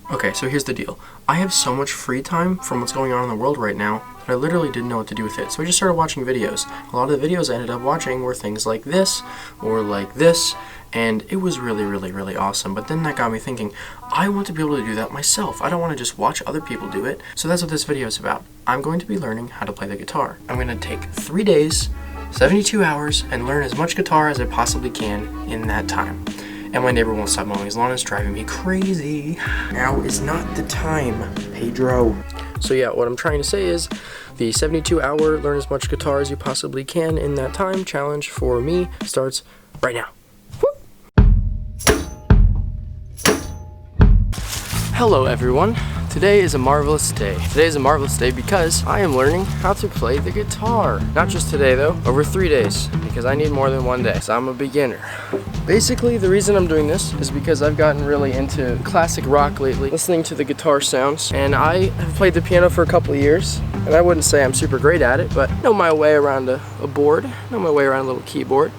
Okay, so here's the deal. I have so much free time from what's going on in the world right now that I literally didn't know what to do with it. So I just started watching videos. A lot of the videos I ended up watching were things like this, or like this, and it was really awesome. But then that got me thinking, I want to be able to do that myself. I don't want to just watch other people do it. So that's what this video is about. I'm going to be learning how to play the guitar. I'm going to take 3 days, 72 hours, and learn as much guitar as I possibly can in that time. And my neighbor won't stop mowing his lawn. It's driving me crazy. Now is not the time, Pedro. So yeah, what I'm trying to say is the 72-hour learn as much guitar as you possibly can in that time challenge for me starts right now. Hello everyone. Today is a marvelous day. Today is a marvelous day because I am learning how to play the guitar. Not just today though, over 3 days, because I need more than 1 day, so I'm a beginner. Basically, the reason I'm doing this is because I've gotten really into classic rock lately, listening to the guitar sounds, and I have played the piano for a couple of years, and I wouldn't say I'm super great at it, but know my way around a board, know my way around a little keyboard.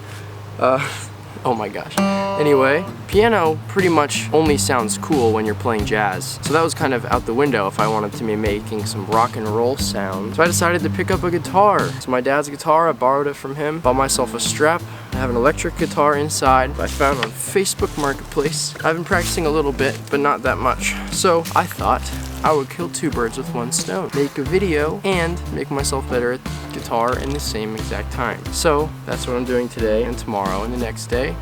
Oh my gosh. Anyway, piano pretty much only sounds cool when you're playing jazz. So that was kind of out the window if I wanted to be making some rock and roll sounds. So I decided to pick up a guitar. It's my dad's guitar, I borrowed it from him. Bought myself a strap. I have an electric guitar inside I found on Facebook Marketplace. I've been practicing a little bit, but not that much. So I thought I would kill 2 birds with 1 stone. Make a video and make myself better at guitar in the same exact time. So that's what I'm doing today and tomorrow and the next day.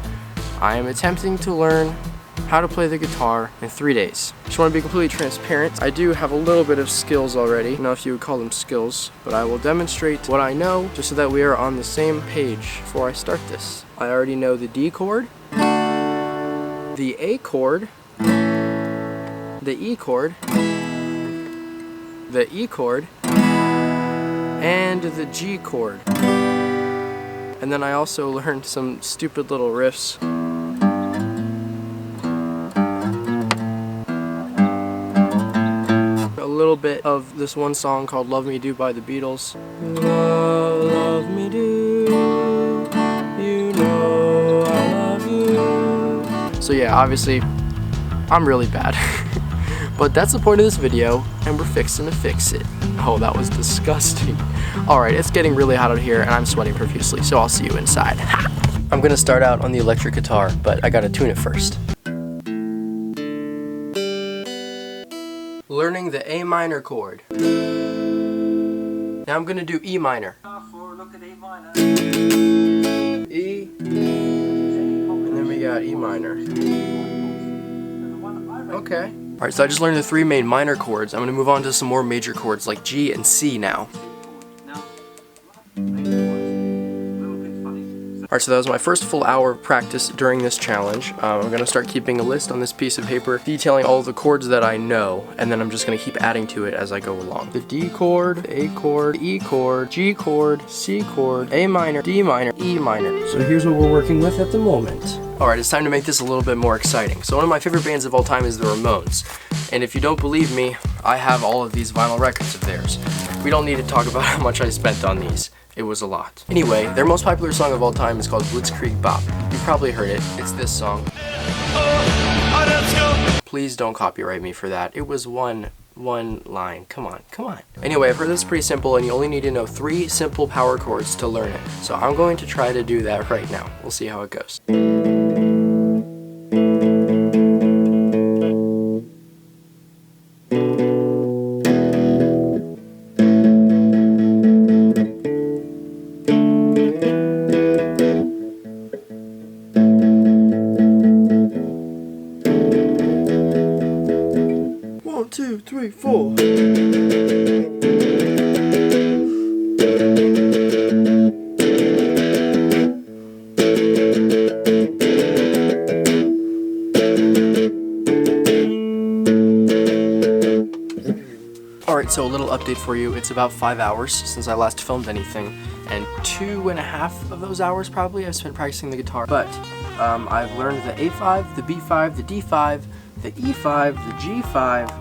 I am attempting to learn how to play the guitar in 3 days. Just want to be completely transparent. I do have a little bit of skills already. I don't know if you would call them skills, but I will demonstrate what I know just so that we are on the same page before I start this. I already know the D chord, the A chord, the E chord, the E chord, and the G chord. And then I also learned some stupid little riffs. A little bit of this one song called Love Me Do by the Beatles. Love me do, you know I love you. So yeah, obviously, I'm really bad. But that's the point of this video, and we're fixing to fix it. Oh, that was disgusting. Alright, it's getting really hot out here, and I'm sweating profusely, so I'll see you inside. I'm gonna start out on the electric guitar, but I gotta tune it first. Learning the A minor chord. Now I'm gonna do E minor. E, and then we got E minor. Okay. Alright, so I just learned the 3 main minor chords. I'm going to move on to some more major chords like G and C now. Alright, so that was my first full hour of practice during this challenge. I'm going to start keeping a list on this piece of paper detailing all the chords that I know, and then I'm just going to keep adding to it as I go along. The D chord, A chord, E chord, G chord, C chord, A minor, D minor, E minor. So here's what we're working with at the moment. Alright, it's time to make this a little bit more exciting. So one of my favorite bands of all time is the Ramones. And if you don't believe me, I have all of these vinyl records of theirs. We don't need to talk about how much I spent on these. It was a lot. Anyway, their most popular song of all time is called Blitzkrieg Bop. You've probably heard it. It's this song. Please don't copyright me for that. It was one line. Come on. Anyway, I've heard this is pretty simple, and you only need to know 3 simple power chords to learn it. So I'm going to try to do that right now. We'll see how it goes. One, two, three, four. Alright, so a little update for you. It's about 5 hours since I last filmed anything, and 2.5 of those hours probably I've spent practicing the guitar. But I've learned the A5, the B5, the D5, the E5, the G5,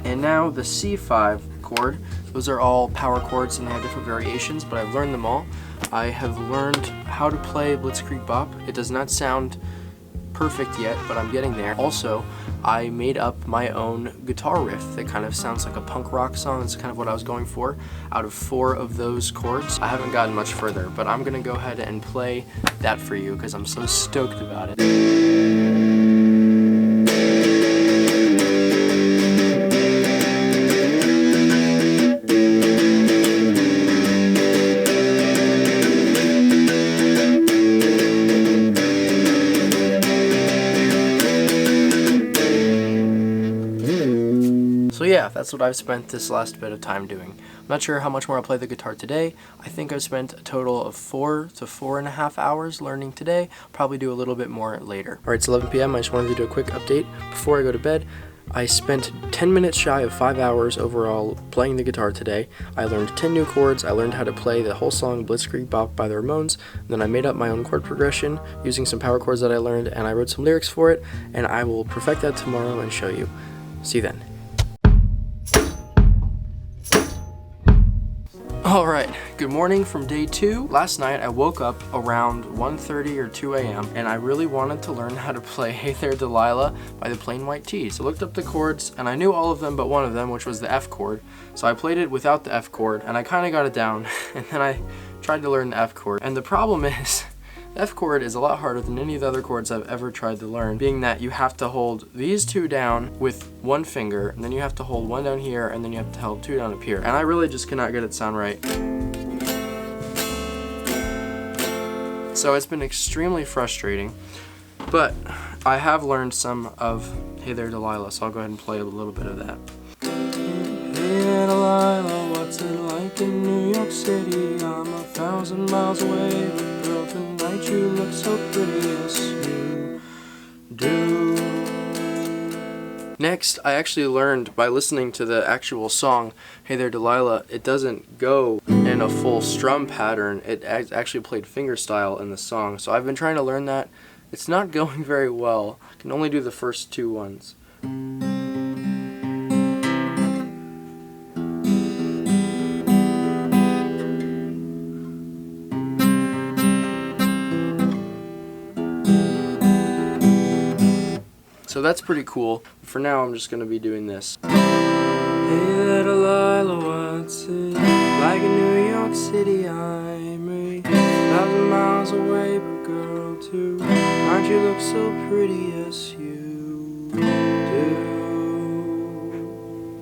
and now the C5 chord. Those are all power chords and they have different variations, but I've learned them all. I have learned how to play Blitzkrieg Bop. It does not sound perfect yet, but I'm getting there. Also, I made up my own guitar riff that kind of sounds like a punk rock song. That's kind of what I was going for out of 4 of those chords. I haven't gotten much further, but I'm gonna go ahead and play that for you because I'm so stoked about it. So yeah, that's what I've spent this last bit of time doing. I'm not sure how much more I'll play the guitar today. I think I've spent a total of 4 to 4.5 hours learning today. Probably do a little bit more later. Alright, it's 11 p.m. I just wanted to do a quick update before I go to bed. I spent 10 minutes shy of 5 hours overall playing the guitar today. I learned 10 new chords. I learned how to play the whole song Blitzkrieg Bop by the Ramones. Then I made up my own chord progression using some power chords that I learned, and I wrote some lyrics for it, and I will perfect that tomorrow and show you. See you then. Alright, good morning from day 2. Last night I woke up around 1:30 or 2 a.m. and I really wanted to learn how to play Hey There Delilah by the Plain White T's. So I looked up the chords and I knew all of them but one of them, which was the F chord. So I played it without the F chord and I kind of got it down, and then I tried to learn the F chord. And the problem is, the F chord is a lot harder than any of the other chords I've ever tried to learn, being that you have to hold these 2 down with 1 finger, and then you have to hold 1 down here, and then you have to hold 2 down up here. And I really just cannot get it to sound right. So it's been extremely frustrating, but I have learned some of Hey There Delilah, so I'll go ahead and play a little bit of that. Hey there Delilah, what's it like in New York City? I'm 1,000 miles away, but girl, tonight you look so pretty, yes you do. Next, I actually learned by listening to the actual song, Hey There Delilah, it doesn't go in a full strum pattern. It actually played fingerstyle in the song. So I've been trying to learn that. It's not going very well. I can only do the first 2 ones. So that's pretty cool. For now, I'm just going to be doing this. Hey there Delilah, what's it like in New York City? I'm 1,000 miles away, but girl, tonight you look so pretty, yes you do.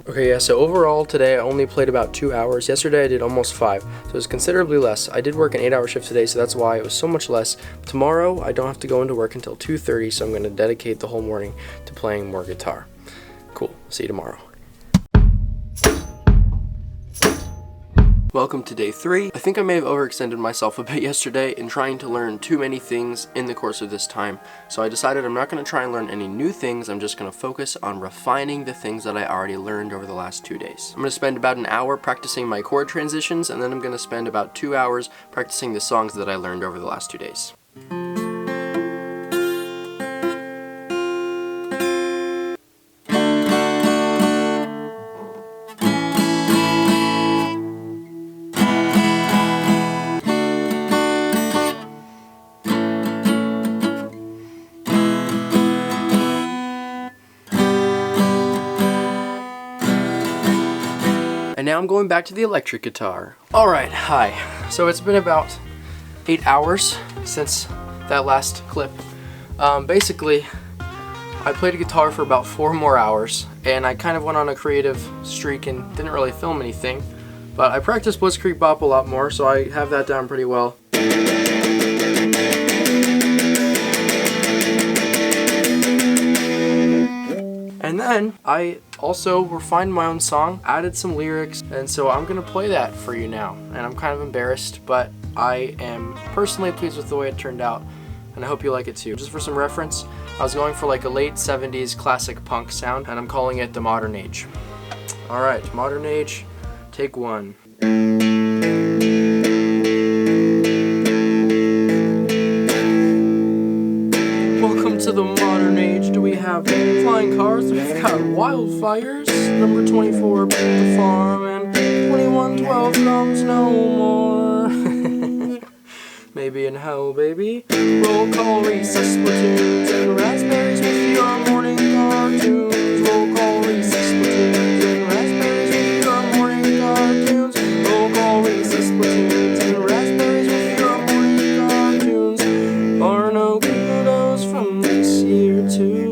Okay, yeah, so overall today I only played about 2 hours. Yesterday I did almost 5, so it was considerably less. I did work an 8-hour shift today, so that's why it was so much less. Tomorrow I don't have to go into work until 2:30, so I'm going to dedicate the whole morning to playing more guitar. Cool, see you tomorrow. Welcome to day 3. I think I may have overextended myself a bit yesterday in trying to learn too many things in the course of this time. So I decided I'm not going to try and learn any new things. I'm just going to focus on refining the things that I already learned over the last 2 days. I'm going to spend about an hour practicing my chord transitions, and then I'm going to spend about 2 hours practicing the songs that I learned over the last 2 days. And now I'm going back to the electric guitar. Alright, hi. So it's been about 8 hours since that last clip. Basically, I played a guitar for about 4 more hours, and I kind of went on a creative streak and didn't really film anything. But I practiced Blitzkrieg Bop a lot more, so I have that down pretty well. And then I also refined my own song, added some lyrics, and so I'm gonna play that for you now. And I'm kind of embarrassed, but I am personally pleased with the way it turned out, and I hope you like it too. Just for some reference, I was going for like a late 70s classic punk sound, and I'm calling it the Modern Age. Alright, Modern Age, take 1. Welcome to the modern age. Do we have flying cars? We've got wildfires. Number 24 built the farm, and 2112 comes no more. maybe in hell, baby. Roll call, recess, platoons, and raspberries with your morning cartoons. Roll call, recess, platoons, and raspberries with your morning cartoons. Roll call, recess, platoons, and raspberries with your morning cartoons. Are no kudos from this year to you.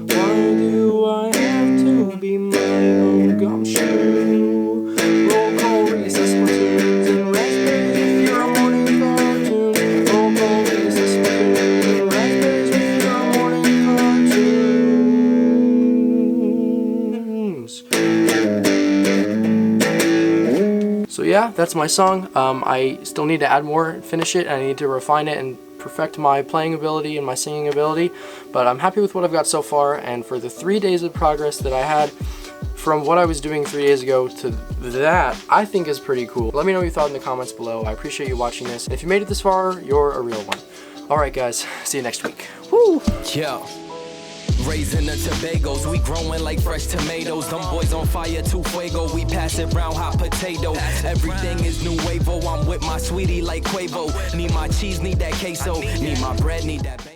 Why do I have to be my own gumshoe? Roll call, recess, platoons, and raspberries with your morning cartoons. Roll call, recess, platoons, and raspberries with your morning cartoons. So yeah, that's my song. I still need to add more, finish it, and I need to refine it and perfect my playing ability and my singing ability, but I'm happy with what I've got so far. And for the 3 days of progress that I had from what I was doing 3 days ago to that, I think is pretty cool. Let me know what you thought in the comments below. I appreciate you watching this. And if you made it this far, you're a real one. Alright guys, see you next week. Woo! Yo. Raising the Tobagos, we growing like fresh tomatoes. Them boys on fire, too fuego. We pass it round hot potato. Everything is nuevo. I'm with my sweetie like Quavo. Need my cheese, need that queso. Need my bread, need that bacon.